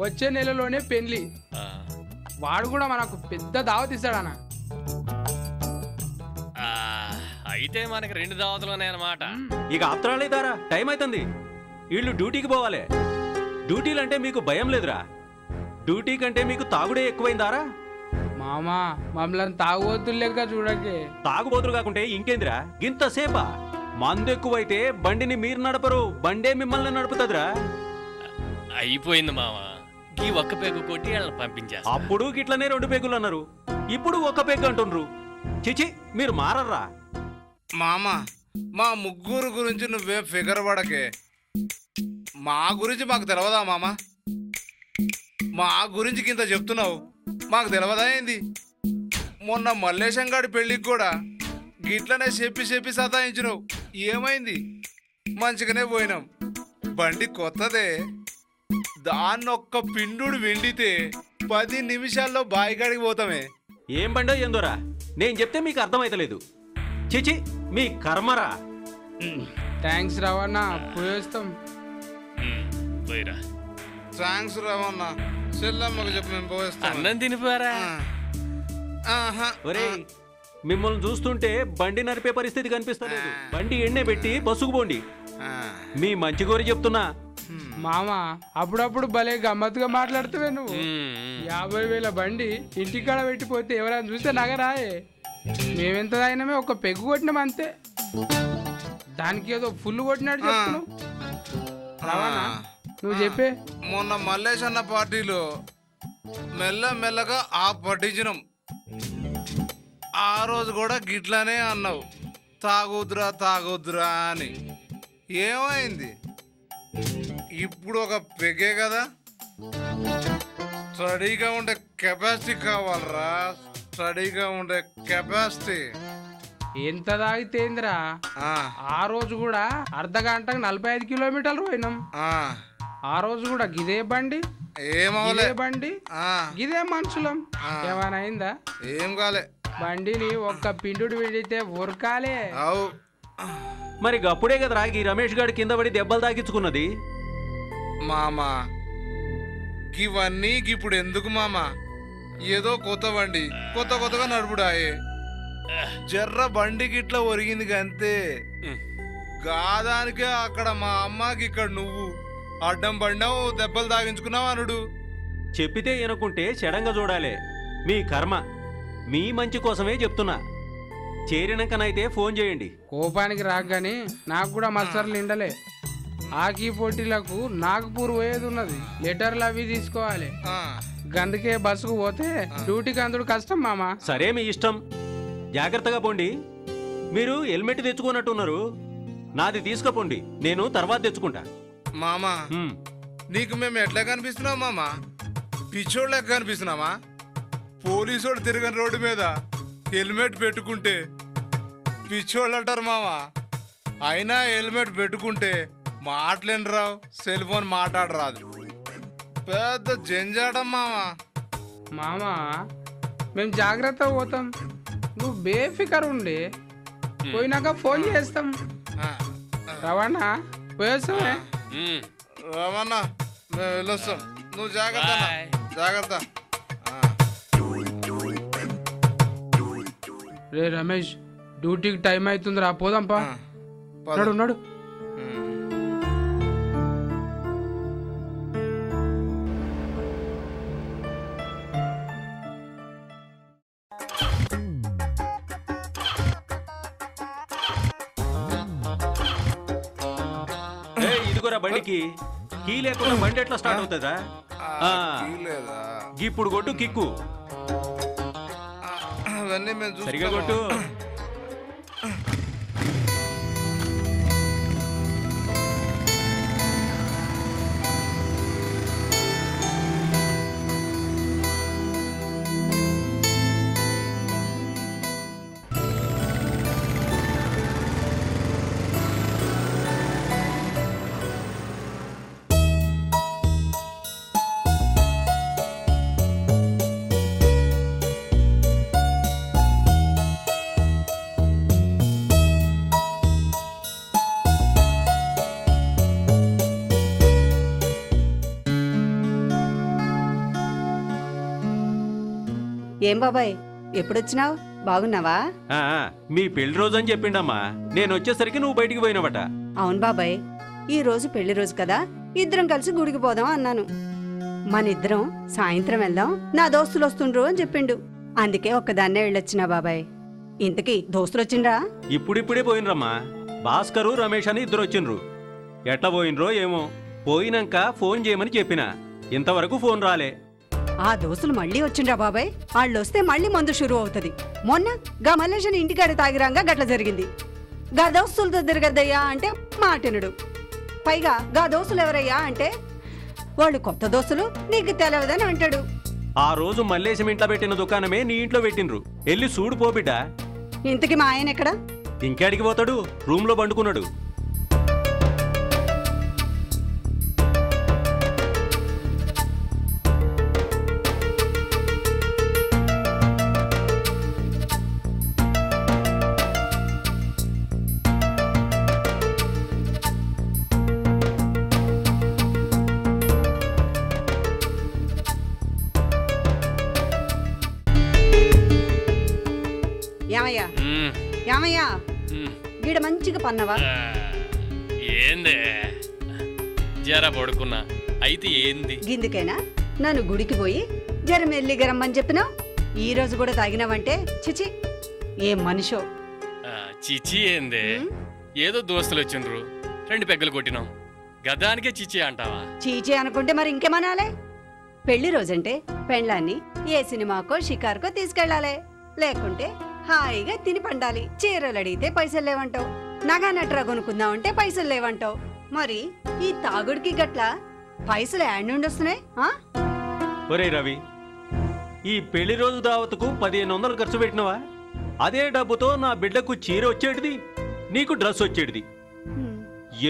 వచ్చే నెలలోనే పెళ్లి. ఆ, వాడు కూడా మనకు పెద్ద దావత్ ఇస్తాడన్న. ఆ, అయితే మనకి 2 దావతులున్నాయి అన్నమాట. ఇక ఆప్తరాలేదారా, టైం అవుతుంది. వీళ్ళు డ్యూటీకి పోవాలి. డ్యూటీలంటే మీకు భయం లేదురా? డ్యూటీ కంటే మీకు తాగుడే ఎక్కువైందారా? మామా మమ్మల్ని తాగుబోతులు లెక్క చూడకే. తాగుబోతులు కాకుంటే ఇంకేందిరా గింతసేపా? మందు ఎక్కువైతే బండిని మీరు నడపరు, బండే మిమ్మల్ని నడుపుతుందిరా. అయిపోయింది మామ, ఈ ఒక్క పేగు కొట్టి వాళ్ళని పంపించేస్తా. అప్పుడు గిట్లనే 2 పేగులు అన్నారు, ఇప్పుడు 1 పేగు అంటుండ్రు. చిచి, మీరు మారర్రా? మామ, మా ముగ్గురు గురించి నువ్వే ఫిగర్ పడకే. మా గురించి మాకు తెలియదా మామ? మా గురించి ఇంత చెప్తున్నావు, మాకు తెలియదా ఏంది? మొన్న మల్లేశం గారి పెళ్ళికి కూడా గిట్లనే చెప్పి సతాయించినావు. ఏమైంది? మంచిగానే పోయినాం. బండి కొత్తదే, దాన్నొక్క పిండుడు వెండితే 10 నిమిషాల్లో బాయికాడికి పోతామే. ఏం బండో ఏందోరా, నేను చెప్తే మీకు అర్థమైతలేదు. చిచి, మీ కర్మరా. థ్యాంక్స్ రవణ, పోయేస్తాం. పోయిరా. థ్యాంక్స్ రావన్న. చెల్లమ్మకు చెప్పి మేము పోయేస్తాం. అన్నం తినిపోయారా? ఒరే, మిమ్మల్ని చూస్తుంటే బండి నడిపే పరిస్థితి కనిపిస్తలేదు. బండి ఎన్నే పెట్టి బస్సుకు పోండి. మీ మంచి కోరి చెప్తున్నా. మామా అప్పుడప్పుడు భలే గమ్మత్తుగా మాట్లాడుతావే నువ్వు. 50,000 బండి ఇంటికాడ పెట్టిపోతే ఎవరైనా చూస్తే నగరాయే. మేమెంత తాగినామే, ఒక పెగ్గు కొట్టినాం అంతే. దానికి ఏదో ఫుల్ కొట్టినాడు చెప్తున్నావు. రవాణా నువ్వు చెప్పే. మొన్న మల్లేష్ అన్న పార్టీలో మెల్లగా పట్టించినాం. ఆ రోజు కూడా గిట్లనే అన్నావు, తాగొద్దురా అని. ఏమైంది? ఇప్పుడు ఒక పెగే కదా. స్టడీగా ఉండే కెపాసిటీ కావాలరా, స్టడీగా ఉండే కెపాసిటీ. ఎంత తాగితేందిరా? ఆ రోజు కూడా అర్ధగంటకు 45 కిలోమీటర్లు పోయినాం. ఆ రోజు కూడా గిదే బండి, ఏమవలే బండి, గిదే మనుషులం. ఏమైనా అయిందా? ఏం కాలే. బండిని ఒక్క పిండుడు విడితే ఉరకాలే. అవు మరి గప్పుడే కదరా ఈ రమేష్ గారి కింద పడి దెబ్బలు తాకించుకున్నది. మామా ఇవన్నీ ఇప్పుడు ఎందుకు మామా? ఏదో కొత్త బండి, కొత్తగా నడుపుడాయే. జర్ర బండి గిట్లా ఒరిగింది అంతే. గాదానికే అక్కడ మా అమ్మకి, ఇక్కడ నువ్వు అడ్డం పడినావు, దెబ్బలు తాగించుకున్నావు అనుడు. చెప్పితే వినకుంటే చెడంగా చూడాలే. మీ కర్మ. మీ మంచి కోసమే చెప్తున్నా. చేరినాకనైతే ఫోన్ చేయండి. కోపానికి రాగానే నాకు కూడా మత్సర్లు నిండలే. ఆకీ పోటీలకు నాగపూర్ పోయేది ఉన్నది, లెటర్లు అవి తీసుకోవాలి. గందుకే బస్సుకు పోతే డ్యూటీకి అందుడు కష్టం మామా. సరే, మీ ఇష్టం. జాగ్రత్తగా పోండి. మీరు హెల్మెట్ తెచ్చుకున్నట్టున్నారు, నాది తీసుకుపోండి, నేను తర్వాత తెచ్చుకుంటా. మామా నీకు మేము ఎట్లా కనిపిస్తున్నాం మామా? పిచ్చోళ్ళు లెక్క కనిపిస్తున్నామా? పోలీసోడు తిరగని రోడ్డు మీద హెల్మెట్ పెట్టుకుంటే పిచ్చోళ్ళు అంటారు మామా. అయినా హెల్మెట్ పెట్టుకుంటే మాటలేని రావు, సెల్ ఫోన్ మాట్లాడరాదు. పెద్ద జంజాటం మామా. మామా మేము జాగ్రత్తగా పోతాం, నువ్వు బేఫికర్ ఉండి పోయినాక ఫోన్ చేస్తాం. రవాణా పోయేస్తామే. రమణ మేము వెళ్ళొస్తాం, నువ్వు జాగ్రత్త. జాగ్రత్త. రే రమేష్, డ్యూటీకి టైం అవుతుంది, రా పోదాంపా. ఉన్నాడు. ఇదిగోరా బండికి కీ లేకుండా బండి ఎట్లా స్టార్ట్ అవుతుందా? ఇప్పుడు కొట్టు కిక్కు. అవన్నీ మేము సరిగా కొట్టు. ఏం బాబాయ్ ఎప్పుడొచ్చినావు? బాగున్నావా? ఆ, మీ పెళ్లి రోజు అని చెప్పిండమ్మా. నేను వచ్చేసరికి నువ్వు బయటికి పోయినావట. అవును బాబాయ్, ఈ రోజు పెళ్లి రోజు కదా, ఇద్దరం కలిసి గుడికి పోదాం అన్నాను. మనిద్దరం సాయంత్రం వెళ్దాం, నా దోస్తులు వస్తుండ్రు అని చెప్పిండు. అందుకే ఒక్కదాన్నే వెళ్ళొచ్చినా బాబాయ్. ఇంతకీ దోస్తులు వచ్చిండ్రా? ఇప్పుడిప్పుడే పోయినరమ్మా. భాస్కరు రమేష్ అని ఇద్దరు వచ్చిండ్రు. ఎట్లా పోయినరో ఏమో. పోయినాక ఫోన్ చేయమని చెప్పిన, ఇంతవరకు ఫోన్ రాలే. ఆ దోస్తులు మళ్ళీ వచ్చిండ్రా బాబాయ్. వాళ్ళొస్తే మళ్ళీ మందు షురు అవుతుంది. మొన్న గా మల్లేశని ఇంటికాడ తాగిరాంగా గట్ల జరిగింది. గా దోస్తులతో తిరగద్దయ్యా అంటే మాటినడు. పైగా గా దోస్తులు ఎవరయ్యా అంటే వాళ్ళు కొత్త దోస్తులు, నీకు తెలవదని అంటాడు. ఆ రోజు మల్లేశం ఇంట్లో పెట్టిన దుకాణమే నీ ఇంట్లో పెట్టిండ్రు. వెళ్ళి చూడు పో బిడ్డ. ఇంతకి మా ఆయన ఎక్కడ? ఇంకేడికి పోతాడు? రూమ్ లో పండుకున్నాడు. ఏమయ్యా మ్మ్. ఏమయ్యా మ్మ్. గీడ మంచిగా పన్నవా? ఆ, ఏందే జర పడుకున్నా అయితే ఏంది? గిందుకైనా నన్ను గుడికి పోయి జర మెల్లిగా రమ్మని చెప్పినావు. ఈ రోజు కూడా తాగినావంటే చిచి ఏం మనిషో. ఆ, చిచి ఏందే? ఏదో దోస్తులు వచ్చిండ్రు, 2 పెగ్గలు కొట్టినాం, గదానికే చిచి అంటావా? చీచే అనుకుంటే మరి ఇంకేమనాలే? పెళ్లి రోజంటే పెండ్లాన్ని ఏ సినిమాకో షికార్కో తీసుకెళ్లాలే. లేకుంటే హాయిగా తిని పండాలి. చీరలు అడిగితే పైసలు లేవంటావు, నగా నట్రా కొనుక్కుందామంటే పైసలు లేవంటావు. మరి ఈ తాగుడికి గట్ల పైసలు యాడ్ నుండి వస్తున్నాయి? ఒరే రవి, ఈ పెళ్లి రోజు దావతుకు 1500 ఖర్చు పెట్టినవా? అదే డబ్బుతో నా బిడ్డకు చీర వచ్చేటిది, నీకు డ్రెస్ వచ్చేటిది.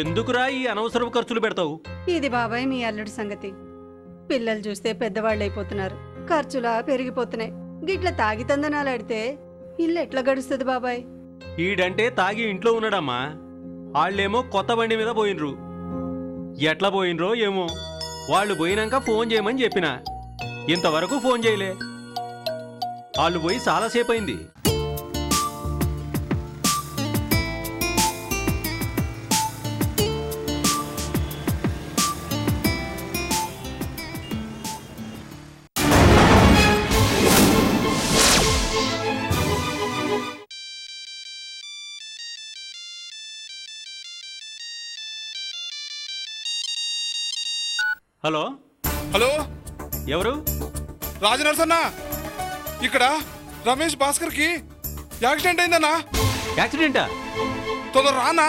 ఎందుకురా ఈ అనవసరపు ఖర్చులు పెడతావు? ఇది బాబాయ్ మీ అల్లుడి సంగతి. పిల్లలు చూస్తే పెద్దవాళ్ళు అయిపోతున్నారు, ఖర్చులా పెరిగిపోతున్నాయి. గిట్ల తాగి తందనాలాడితే ఇల్లు ఎట్లా గడుస్తుంది బాబాయ్? ఈడంటే తాగి ఇంట్లో ఉన్నాడమ్మా. వాళ్ళేమో కొత్త బండి మీద పోయినరు. ఎట్లా పోయినరో ఏమో. వాళ్ళు పోయినాక ఫోన్ చేయమని చెప్పిన, ఇంతవరకు ఫోన్ చేయలే. వాళ్ళు పోయి చాలాసేపు అయింది. హలో హలో, ఎవరు? రాజనరసన్న ఇక్కడ. రమేష్ భాస్కర్ కి యాక్సిడెంట్ అయిందన్నా. యాక్సిడెంటా? తొందర రానా.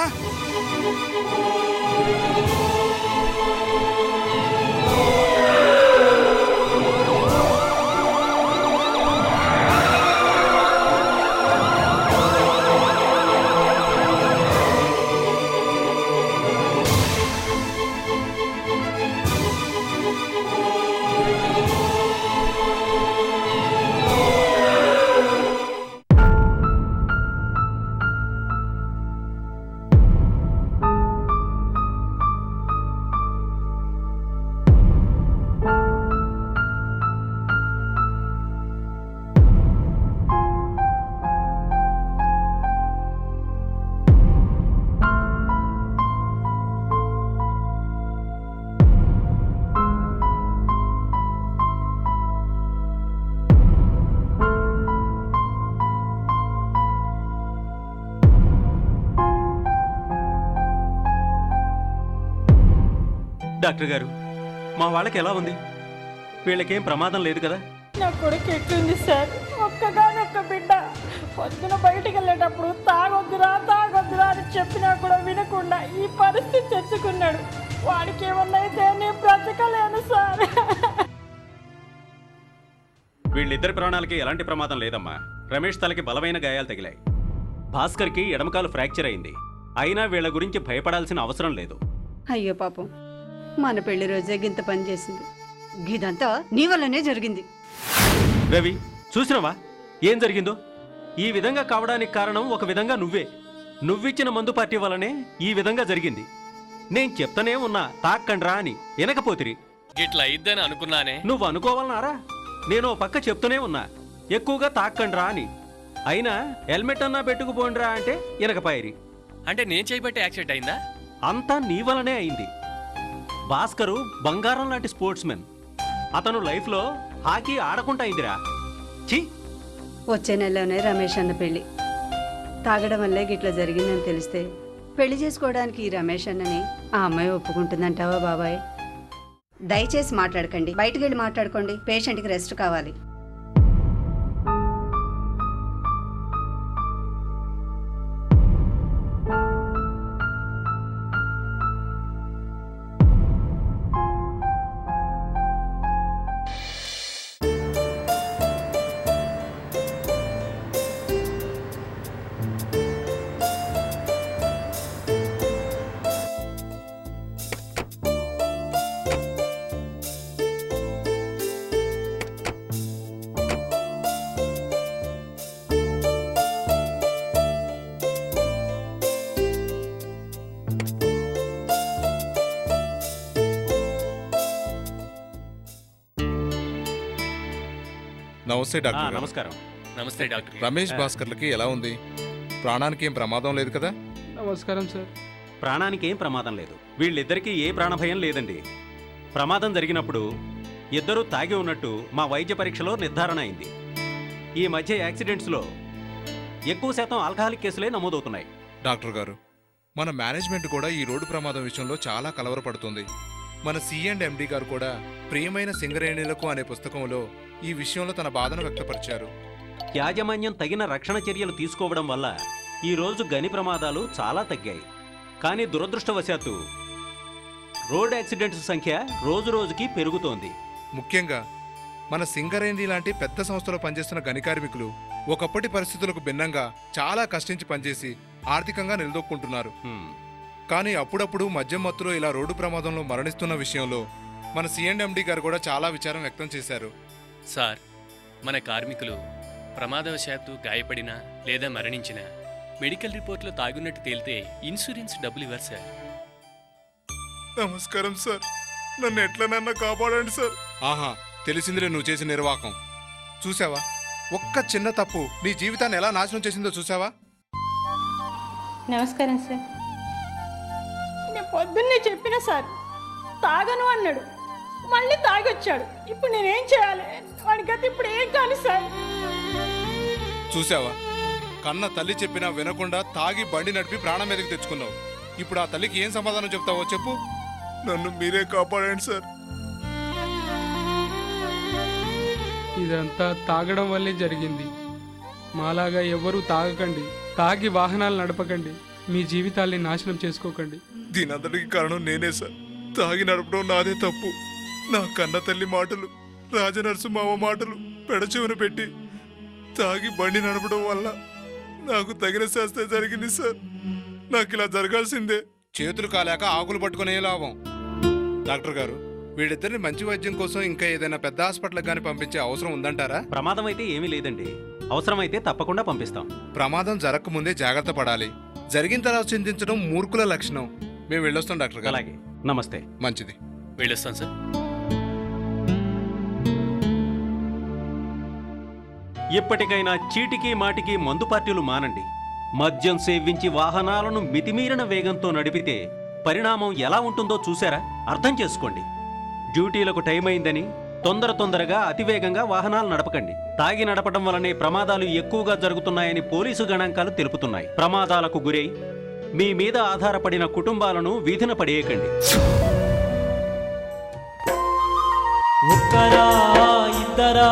డాక్టర్ గారు, మా వాళ్ళకి ఎలా ఉంది? వీళ్ళకేం ప్రమాదం లేదు కదా? నా కొడుకు ఎట్లుంది సార్? ఒక్కగానొక్క బిడ్డ. పొద్దున బయటికి వెళ్ళేటప్పుడు తాగొద్దురా తాగొద్దురా అని చెప్పినా కూడా వినకుండా ఈ పరిస్థితి తెచ్చుకున్నాడు. వాడికి ఏమన్నా అయితే నేను బ్రతకలేను సార్. వీళ్ళిద్దరి ప్రాణాలకి ఎలాంటి ప్రమాదం లేదమ్మా. రమేష్ తలకి బలమైన గాయాలు తగిలాయి. భాస్కర్కి ఎడమకాలు ఫ్రాక్చర్ అయింది. అయినా వీళ్ళ గురించి భయపడాల్సిన అవసరం లేదు. అయ్యో పాపం, మన పెళ్లి రోజే గింత పని చేసింది. గిదంతా నీ వల్లనే జరిగింది. రవి, చూసినవా ఏం జరిగిందో? ఈ విధంగా కావడానికి కారణం ఒక విధంగా నువ్వే. నువ్విచ్చిన మందు పార్టీ వల్లనే ఈ విధంగా జరిగింది. నేను చెప్తానే ఉన్నా తాక్కండ్రా అని, వినకపోతిరి. గిట్ల అయిద్దని అనుకున్నానే. నువ్వు అనుకోవాలన్నారా? నేను ఓ పక్క చెప్తూనే ఉన్నా, ఎక్కువగా తాక్కండ్రా అని. అయినా హెల్మెట్ అన్నా పెట్టుకుపోండ్రా అంటే ఇనకపాయరి. అంటే నేను చేయబట్టే యాక్సిడెంట్ అయిందా? అంతా నీ వలనే అయింది. భాస్కరు బంగారం లాంటి స్పోర్ట్స్మెన్. అతను లైఫ్లో హాకీ ఆడకుండా అయిందిరా. ఛీ! వచ్చే నెలలోనే రమేష్ అన్న పెళ్లి. తాగడం వల్లే గిట్లా జరిగిందని తెలిస్తే పెళ్లి చేసుకోవడానికి ఈ రమేష్ అన్నని ఆ అమ్మాయి ఒప్పుకుంటుందంటావా బాబాయ్? దయచేసి మాట్లాడకండి, బయటికి వెళ్ళి మాట్లాడుకోండి. పేషెంట్కి రెస్ట్ కావాలి. నమస్తే డాక్టర్ గారు. నమస్కారం. నమస్తే డాక్టర్. రమేష్ భాస్కర్లకి ఎలా ఉంది? ప్రాణానికి ఏం ప్రమాదం లేదు కదా? నమస్కారం సార్. ప్రాణానికి ఏం ప్రమాదం లేదు. వీళ్ళిద్దరికీ ఏ ప్రాణభయం లేదండి. ప్రమాదం జరిగినప్పుడు ఇద్దరూ తాగి ఉన్నట్టు మా వైద్య పరీక్షలో నిర్ధారణ అయింది. ఈ మధ్య యాక్సిడెంట్స్లో ఎక్కువ శాతం ఆల్కహాలిక్ కేసులే నమోదవుతున్నాయి. డాక్టర్ గారు, మన మేనేజ్మెంట్ కూడా ఈ రోడ్డు ప్రమాదం విషయంలో చాలా కలవరపడుతుంది. మన C&MD గారు కూడా ప్రియమైన సింగరేణులకు అనే పుస్తకంలో ఈ విషయంలో తన బాధను వ్యక్తపరిచారు. యాజమాన్యం తగిన రక్షణ చర్యలు తీసుకోవడం వల్ల ఈ రోజు గని ప్రమాదాలు చాలా తగ్గాయి. కానీ దురదృష్టవశాత్తు రోడ్ యాక్సిడెంట్స్ సంఖ్య రోజు రోజుకి పెరుగుతోంది. ముఖ్యంగా మన సింగరేణి లాంటి పెద్ద సంస్థలో పనిచేస్తున్న గని కార్మికులు ఒకప్పటి పరిస్థితులకు భిన్నంగా చాలా కష్టించి పనిచేసి ఆర్థికంగా నిలదొక్కుంటున్నారు. కానీ అప్పుడప్పుడు మద్యం మత్తులో ఇలా రోడ్డు ప్రమాదంలో మరణిస్తున్న విషయంలో మన C&MD గారు కూడా చాలా విచారం వ్యక్తం చేశారు. సార్, మన కార్మికులు ప్రమాదవశాత్తు గాయపడినా లేదా మరణించినా మెడికల్ రిపోర్ట్లో తాగున్నట్టు తేలితే ఇన్సూరెన్స్ డబ్బులు ఇవ్వరు సార్. నమస్కారం సార్, నన్ను ఎట్లనన్నా కాపాడండి సార్. ఆహా, తెలిసిందిలే నువ్వు చేసిన నిర్వాకం. చూసావా, ఒక్క చిన్న తప్పు నీ జీవితాన్ని ఎలా నాశనం చేసిందో చూసావా? నమస్కారం సార్. నేను పొద్దున్నే చెప్పిన సార్, తాగను అన్నాడు, మళ్ళీ తాగొచ్చాడు. ఇప్పుడు నేనేం చేయాలి? వాడి గత ఇప్పుడు ఏం కాని సార్. చూసావా, కన్న తల్లి చెప్పినా వినకుండా తాగి బండి నడిపి ప్రాణం మీదకి తెచ్చుకున్నావు. ఇప్పుడు ఆ తల్లికి ఏం సమాధానం చెప్తావో చెప్పు. నన్ను మీరే కాపాడండి సార్. ఇదంతా తాగడం వల్లే జరిగింది. మాలాగా ఎవరూ తాగకండి, తాగి వాహనాలు నడపకండి, మీ జీవితాల్ని నాశనం చేసుకోకండి. దీనంతటికి కారణం నేనే సార్. తాగి నడపడం నాదే తప్పు. నా కన్న తల్లి మాటలు, రాజనర్సు మావ మాటలు పెడచెవిన పెట్టి తాగి బండి నడపడం వల్ల నాకు తగిన శాస్త్రం జరిగింది సార్. నాకు ఇలా జరగాల్సిందే. చేతులు కాలేక ఆకులు పట్టుకునే లాభం. డాక్టర్ గారు, వీళ్ళిద్దరిని మంచి వైద్యం కోసం ఇంకా ఏదైనా పెద్ద హాస్పిటల్కి కానీ పంపించే అవసరం ఉందంటారా? ప్రమాదం అయితే ఏమీ లేదండి. అవసరమైతే తప్పకుండా పంపిస్తాం. ప్రమాదం జరగకముందే జాగ్రత్త పడాలి. జరిగిన తర్వాత చింతించడం మూర్ఖుల లక్షణం. మేము వెళ్ళొస్తాం డాక్టర్ గారు. అలాగే, నమస్తే. మంచిది. వెళ్ళొస్తాను సార్. ఇప్పటికైనా చీటికి మాటికి మందు పార్టీలు మానండి. మద్యం సేవించి వాహనాలను మితిమీరిన వేగంతో నడిపితే పరిణామం ఎలా ఉంటుందో చూసారా? అర్థం చేసుకోండి. డ్యూటీలకు టైం అయిందని తొందరగా అతివేగంగా వాహనాలు నడపకండి. తాగి నడపడం వలనే ప్రమాదాలు ఎక్కువగా జరుగుతున్నాయని పోలీసు గణాంకాలు తెలుపుతున్నాయి. ప్రమాదాలకు గురై మీ మీద ఆధారపడిన కుటుంబాలను వీధిన పడేయకండి. ఒక్కరా ఇద్దరా